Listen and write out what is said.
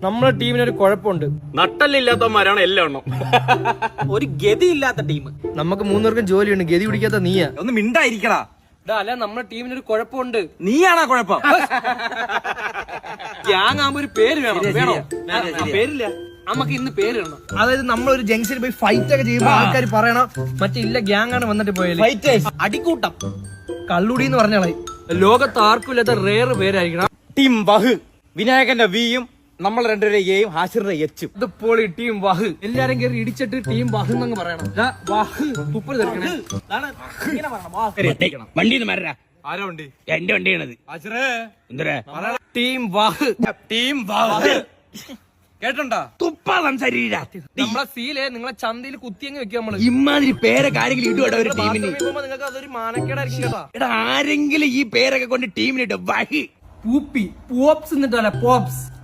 നമ്മളെ ടീമിന് ഒരു കുഴപ്പമുണ്ട്. നട്ടല്ലില്ലാത്തവന്മാരാണ് എല്ലാം എണ്ണം. ഒരു ഗതി ഇല്ലാത്ത ടീം. നമുക്ക് മൂന്നുപേർക്കും ജോലിയുണ്ട്, ഗതി പിടിക്കാത്ത നീയാ. ഒന്ന് മിണ്ടായിരിക്കടാ. അല്ല, നമ്മളെ ടീമിന് ഒരു കുഴപ്പമുണ്ട്. നീയാണാ കുഴപ്പം. ഗ്യാങ് ആകുമ്പോ ഒരു പേര് വേണം. വേണോ? പേരില്ല. നമുക്ക് ഇന്ന് പേര് വേണം. അതായത് നമ്മളൊരു ജംഗ്ഷനിൽ പോയി ഫൈറ്റ് ഒക്കെ ചെയ്യുമ്പോ ആൾക്കാർ പറയണം മറ്റേ ഇല്ല ഗ്യാങ് ആണ് വന്നിട്ട് പോയത്. അടിക്കൂട്ടം. കള്ളുടി എന്ന് പറഞ്ഞാളെ ലോകത്ത് ആർക്കും ഇല്ലാത്ത റേർ പേരായിരിക്കണം. ടീം വഹ്. വിനായകന്റെ വിയും നമ്മൾ രണ്ടുപേരുടെ എയും ഹാഷിറിന്റെ എച്ചും. ഇത് പൊളി ടീം വഹ്. എല്ലാരും കയറി ഇടിച്ചിട്ട് ടീം വഹ് എന്നങ്ങ് പറയണം. വഹ് തുപ്പൽ തെറിക്കണേ. വണ്ടിന്ന് മരരാ. ആരാ വണ്ടി? എന്റെ വണ്ടിയാണത്. എന്തരാ ടീം വഹ്. ടീം വഹ്. കേട്ടോണ്ടാ? തുപ്പാ സംസാരിക്കാ. നമ്മളെ സീലെ നിങ്ങളെ ചന്തയിൽ കുത്തിയങ്ങ് വെക്കുക നമ്മള്. ഇമാതിരി പേരൊക്കെ ആരെങ്കിലും ഇടുവാടോ ഒരു ടീമിന്? നിങ്ങൾക്ക് അതൊരു മാനക്കേടായിരിക്കും കേട്ടാ. എടാ ആരെങ്കിലും ഈ പേരൊക്കെ കൊണ്ട് ടീമിനിട്ട് വഹി പൂപ്പി പോപ്സ് എന്നിട്ടല്ല പോപ്സ്.